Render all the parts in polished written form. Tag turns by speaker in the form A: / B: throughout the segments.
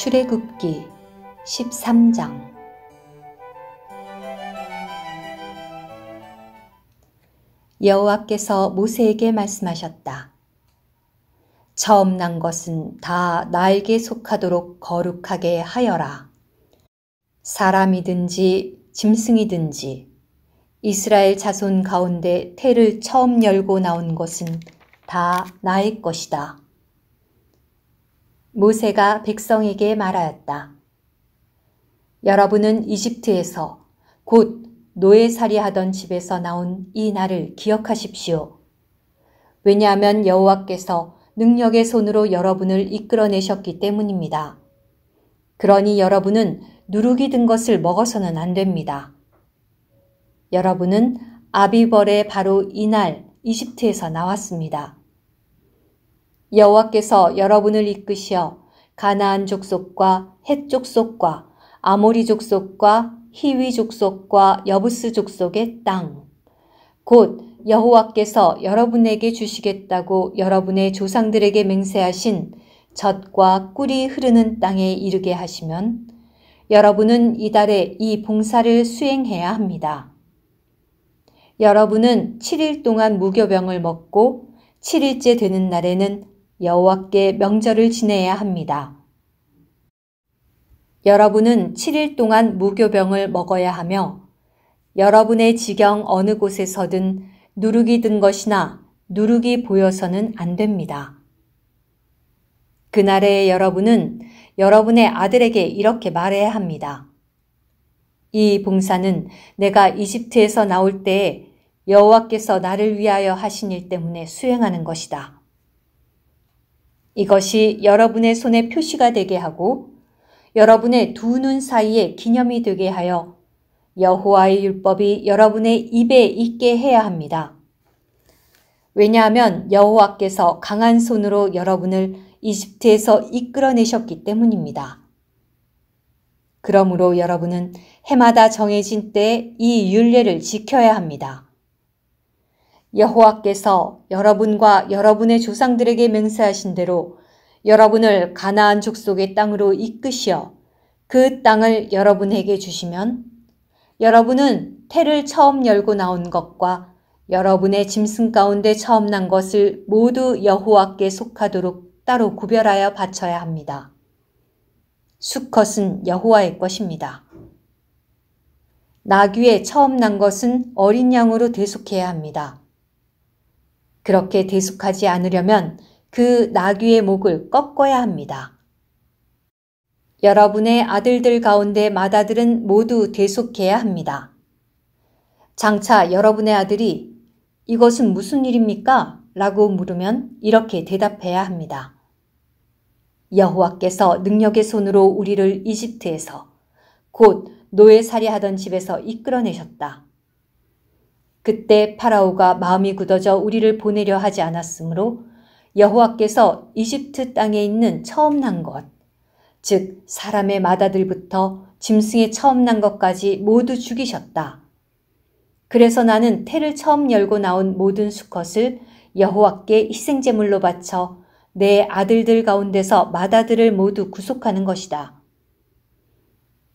A: 출애굽기 13장. 여호와께서 모세에게 말씀하셨다. 처음 난 것은 다 나에게 속하도록 거룩하게 하여라. 사람이든지 짐승이든지 이스라엘 자손 가운데 태를 처음 열고 나온 것은 다 나의 것이다. 모세가 백성에게 말하였다. 여러분은 이집트에서 곧 노예살이 하던 집에서 나온 이 날을 기억하십시오. 왜냐하면 여호와께서 능력의 손으로 여러분을 이끌어내셨기 때문입니다. 그러니 여러분은 누룩이 든 것을 먹어서는 안 됩니다. 여러분은 아비벌에 바로 이날 이집트에서 나왔습니다. 여호와께서 여러분을 이끄시어 가나안 족속과 헷 족속과 아모리 족속과 히위 족속과 여부스 족속의 땅, 곧 여호와께서 여러분에게 주시겠다고 여러분의 조상들에게 맹세하신 젖과 꿀이 흐르는 땅에 이르게 하시면 여러분은 이달에 이 봉사를 수행해야 합니다. 여러분은 7일 동안 무교병을 먹고 7일째 되는 날에는 여호와께 명절을 지내야 합니다. 여러분은 7일 동안 무교병을 먹어야 하며 여러분의 지경 어느 곳에서든 누룩이 든 것이나 누룩이 보여서는 안 됩니다. 그날에 여러분은 여러분의 아들에게 이렇게 말해야 합니다. 이 봉사는 내가 이집트에서 나올 때에 여호와께서 나를 위하여 하신 일 때문에 수행하는 것이다. 이것이 여러분의 손에 표시가 되게 하고 여러분의 두 눈 사이에 기념이 되게 하여 여호와의 율법이 여러분의 입에 있게 해야 합니다. 왜냐하면 여호와께서 강한 손으로 여러분을 이집트에서 이끌어내셨기 때문입니다. 그러므로 여러분은 해마다 정해진 때에 이 율례를 지켜야 합니다. 여호와께서 여러분과 여러분의 조상들에게 맹세하신 대로 여러분을 가나안 족속의 땅으로 이끄시어 그 땅을 여러분에게 주시면 여러분은 태를 처음 열고 나온 것과 여러분의 짐승 가운데 처음 난 것을 모두 여호와께 속하도록 따로 구별하여 바쳐야 합니다. 수컷은 여호와의 것입니다. 나귀의 처음 난 것은 어린 양으로 대속해야 합니다. 그렇게 대속하지 않으려면 그 나귀의 목을 꺾어야 합니다. 여러분의 아들들 가운데 맏아들은 모두 대속해야 합니다. 장차 여러분의 아들이 이것은 무슨 일입니까? 라고 물으면 이렇게 대답해야 합니다. 여호와께서 능력의 손으로 우리를 이집트에서 곧 노예살이 하던 집에서 이끌어내셨다. 그때 파라오가 마음이 굳어져 우리를 보내려 하지 않았으므로 여호와께서 이집트 땅에 있는 처음 난 것, 즉 사람의 맏아들부터 짐승의 처음 난 것까지 모두 죽이셨다. 그래서 나는 태를 처음 열고 나온 모든 수컷을 여호와께 희생제물로 바쳐 내 아들들 가운데서 맏아들을 모두 구속하는 것이다.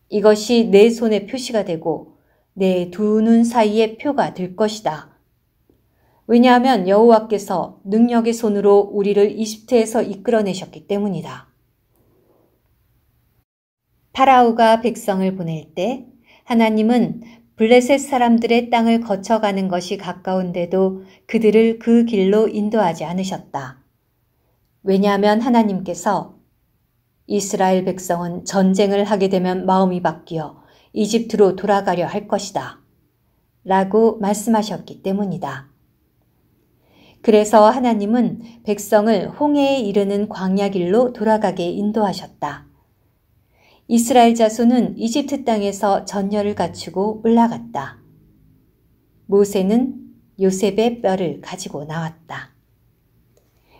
A: 이것이 내 손에 표시가 되고 내 두 눈 사이에 표가 될 것이다. 왜냐하면 여호와께서 능력의 손으로 우리를 이집트에서 이끌어내셨기 때문이다. 파라오가 백성을 보낼 때 하나님은 블레셋 사람들의 땅을 거쳐가는 것이 가까운데도 그들을 그 길로 인도하지 않으셨다. 왜냐하면 하나님께서 이스라엘 백성은 전쟁을 하게 되면 마음이 바뀌어 이집트로 돌아가려 할 것이다. 라고 말씀하셨기 때문이다. 그래서 하나님은 백성을 홍해에 이르는 광야 길로 돌아가게 인도하셨다. 이스라엘 자손은 이집트 땅에서 전열을 갖추고 올라갔다. 모세는 요셉의 뼈를 가지고 나왔다.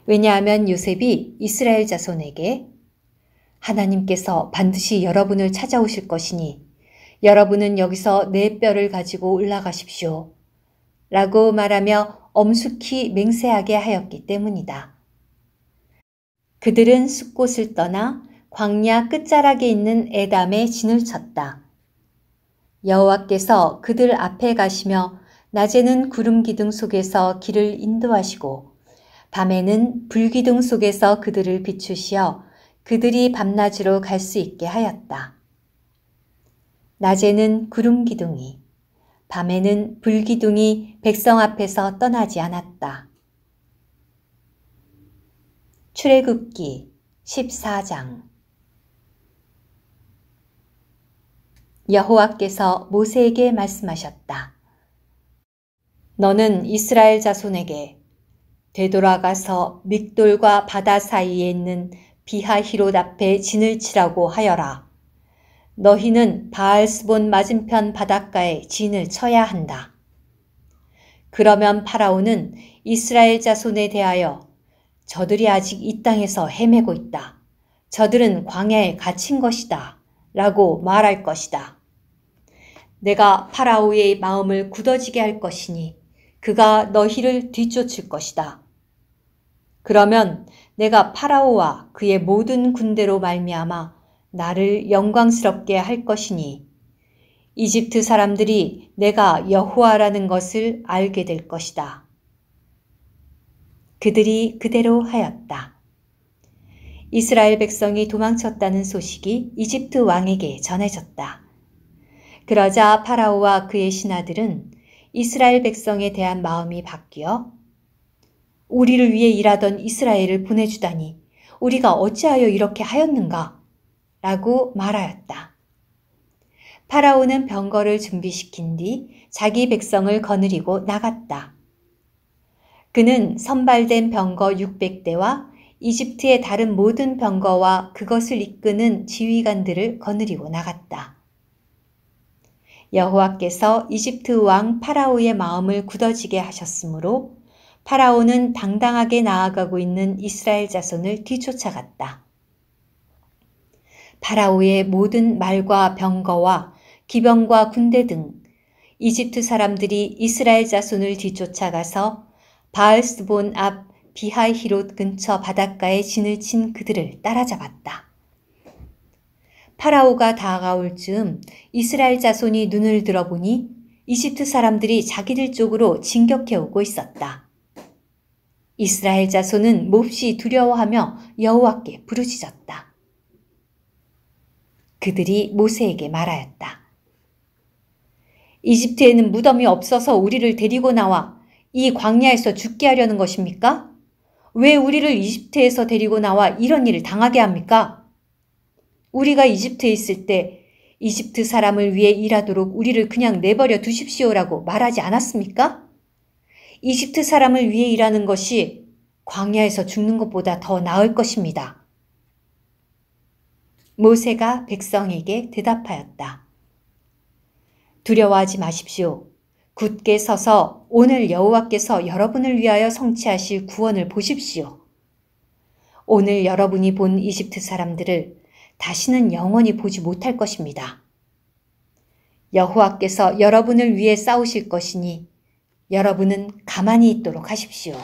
A: 왜냐하면 요셉이 이스라엘 자손에게 하나님께서 반드시 여러분을 찾아오실 것이니 여러분은 여기서 내 뼈를 가지고 올라가십시오. 라고 말하며 엄숙히 맹세하게 하였기 때문이다. 그들은 숫곳을 떠나 광야 끝자락에 있는 에담에 진을 쳤다. 여호와께서 그들 앞에 가시며 낮에는 구름 기둥 속에서 길을 인도하시고 밤에는 불기둥 속에서 그들을 비추시어 그들이 밤낮으로 갈 수 있게 하였다. 낮에는 구름 기둥이, 밤에는 불기둥이 백성 앞에서 떠나지 않았다. 출애굽기 14장. 여호와께서 모세에게 말씀하셨다. 너는 이스라엘 자손에게 되돌아가서 믹돌과 바다 사이에 있는 비하히롯 앞에 진을 치라고 하여라. 너희는 바알스본 맞은편 바닷가에 진을 쳐야 한다. 그러면 파라오는 이스라엘 자손에 대하여 저들이 아직 이 땅에서 헤매고 있다. 저들은 광야에 갇힌 것이다. 라고 말할 것이다. 내가 파라오의 마음을 굳어지게 할 것이니 그가 너희를 뒤쫓을 것이다. 그러면 내가 파라오와 그의 모든 군대로 말미암아 나를 영광스럽게 할 것이니 이집트 사람들이 내가 여호와라는 것을 알게 될 것이다. 그들이 그대로 하였다. 이스라엘 백성이 도망쳤다는 소식이 이집트 왕에게 전해졌다. 그러자 파라오와 그의 신하들은 이스라엘 백성에 대한 마음이 바뀌어 우리를 위해 일하던 이스라엘을 보내주다니 우리가 어찌하여 이렇게 하였는가? 라고 말하였다. 파라오는 병거를 준비시킨 뒤 자기 백성을 거느리고 나갔다. 그는 선발된 병거 600대와 이집트의 다른 모든 병거와 그것을 이끄는 지휘관들을 거느리고 나갔다. 여호와께서 이집트 왕 파라오의 마음을 굳어지게 하셨으므로 파라오는 당당하게 나아가고 있는 이스라엘 자손을 뒤쫓아갔다. 파라오의 모든 말과 병거와 기병과 군대 등 이집트 사람들이 이스라엘 자손을 뒤쫓아가서 바알스본 앞 비하히롯 근처 바닷가에 진을 친 그들을 따라잡았다. 파라오가 다가올 즈음 이스라엘 자손이 눈을 들어보니 이집트 사람들이 자기들 쪽으로 진격해 오고 있었다. 이스라엘 자손은 몹시 두려워하며 여호와께 부르짖었다. 그들이 모세에게 말하였다. 이집트에는 무덤이 없어서 우리를 데리고 나와 이 광야에서 죽게 하려는 것입니까? 왜 우리를 이집트에서 데리고 나와 이런 일을 당하게 합니까? 우리가 이집트에 있을 때 이집트 사람을 위해 일하도록 우리를 그냥 내버려 두십시오라고 말하지 않았습니까? 이집트 사람을 위해 일하는 것이 광야에서 죽는 것보다 더 나을 것입니다. 모세가 백성에게 대답하였다. 두려워하지 마십시오. 굳게 서서 오늘 여호와께서 여러분을 위하여 성취하실 구원을 보십시오. 오늘 여러분이 본 이집트 사람들을 다시는 영원히 보지 못할 것입니다. 여호와께서 여러분을 위해 싸우실 것이니 여러분은 가만히 있도록 하십시오.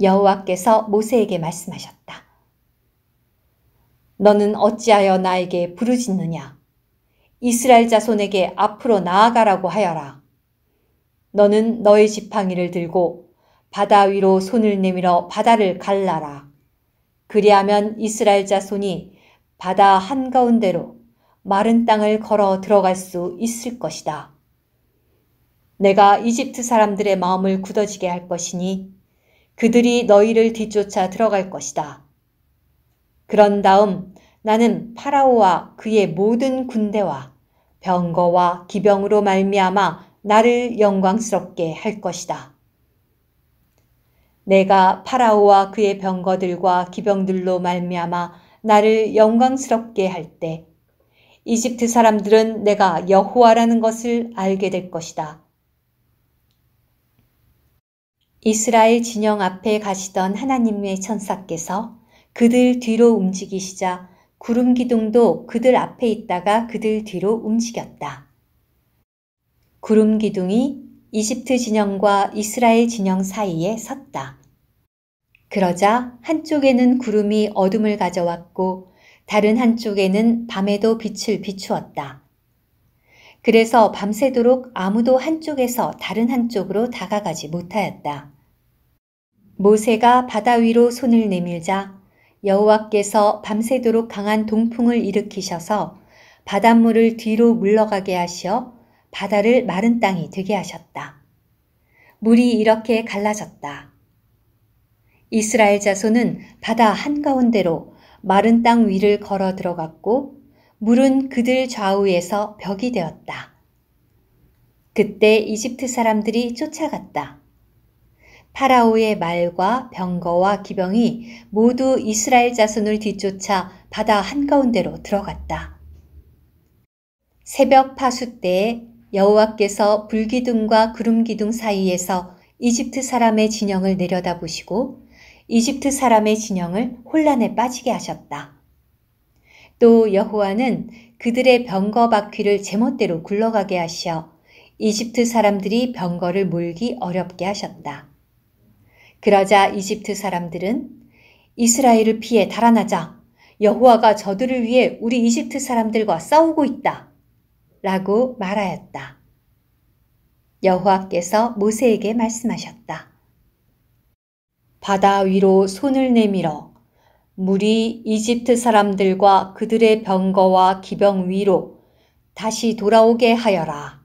A: 여호와께서 모세에게 말씀하셨다. 너는 어찌하여 나에게 부르짖느냐? 이스라엘 자손에게 앞으로 나아가라고 하여라. 너는 너의 지팡이를 들고 바다 위로 손을 내밀어 바다를 갈라라. 그리하면 이스라엘 자손이 바다 한가운데로 마른 땅을 걸어 들어갈 수 있을 것이다. 내가 이집트 사람들의 마음을 굳어지게 할 것이니 그들이 너희를 뒤쫓아 들어갈 것이다. 그런 다음 나는 파라오와 그의 모든 군대와 병거와 기병으로 말미암아 나를 영광스럽게 할 것이다. 내가 파라오와 그의 병거들과 기병들로 말미암아 나를 영광스럽게 할 때 이집트 사람들은 내가 여호와라는 것을 알게 될 것이다. 이스라엘 진영 앞에 가시던 하나님의 천사께서 그들 뒤로 움직이시자 구름 기둥도 그들 앞에 있다가 그들 뒤로 움직였다. 구름 기둥이 이집트 진영과 이스라엘 진영 사이에 섰다. 그러자 한쪽에는 구름이 어둠을 가져왔고 다른 한쪽에는 밤에도 빛을 비추었다. 그래서 밤새도록 아무도 한쪽에서 다른 한쪽으로 다가가지 못하였다. 모세가 바다 위로 손을 내밀자 여호와께서 밤새도록 강한 동풍을 일으키셔서 바닷물을 뒤로 물러가게 하시어 바다를 마른 땅이 되게 하셨다. 물이 이렇게 갈라졌다. 이스라엘 자손은 바다 한가운데로 마른 땅 위를 걸어 들어갔고 물은 그들 좌우에서 벽이 되었다. 그때 이집트 사람들이 쫓아갔다. 파라오의 말과 병거와 기병이 모두 이스라엘 자손을 뒤쫓아 바다 한가운데로 들어갔다. 새벽 파수 때에 여호와께서 불기둥과 구름기둥 사이에서 이집트 사람의 진영을 내려다보시고 이집트 사람의 진영을 혼란에 빠지게 하셨다. 또 여호와는 그들의 병거 바퀴를 제멋대로 굴러가게 하시어 이집트 사람들이 병거를 몰기 어렵게 하셨다. 그러자 이집트 사람들은 이스라엘을 피해 달아나자. 여호와가 저들을 위해 우리 이집트 사람들과 싸우고 있다. 라고 말하였다. 여호와께서 모세에게 말씀하셨다. 바다 위로 손을 내밀어 물이 이집트 사람들과 그들의 병거와 기병 위로 다시 돌아오게 하여라.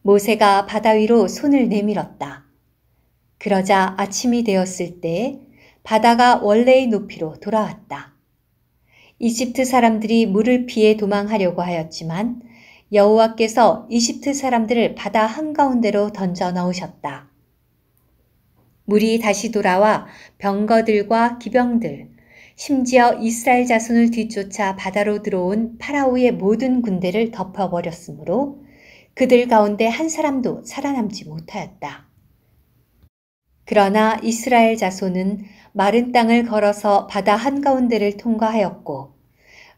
A: 모세가 바다 위로 손을 내밀었다. 그러자 아침이 되었을 때 바다가 원래의 높이로 돌아왔다. 이집트 사람들이 물을 피해 도망하려고 하였지만 여호와께서 이집트 사람들을 바다 한가운데로 던져 넣으셨다. 물이 다시 돌아와 병거들과 기병들, 심지어 이스라엘 자손을 뒤쫓아 바다로 들어온 파라오의 모든 군대를 덮어버렸으므로 그들 가운데 한 사람도 살아남지 못하였다. 그러나 이스라엘 자손은 마른 땅을 걸어서 바다 한가운데를 통과하였고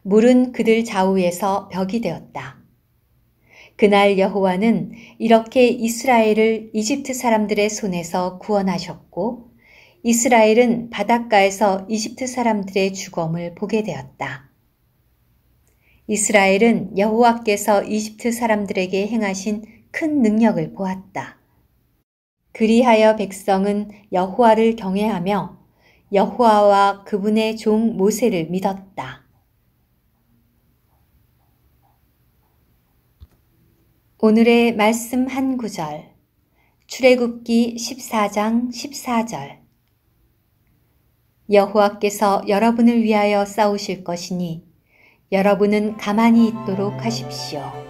A: 물은 그들 좌우에서 벽이 되었다. 그날 여호와는 이렇게 이스라엘을 이집트 사람들의 손에서 구원하셨고 이스라엘은 바닷가에서 이집트 사람들의 죽음을 보게 되었다. 이스라엘은 여호와께서 이집트 사람들에게 행하신 큰 능력을 보았다. 그리하여 백성은 여호와를 경외하며 여호와와 그분의 종 모세를 믿었다. 오늘의 말씀 한 구절, 출애굽기 14장 14절. 여호와께서 여러분을 위하여 싸우실 것이니 여러분은 가만히 있도록 하십시오.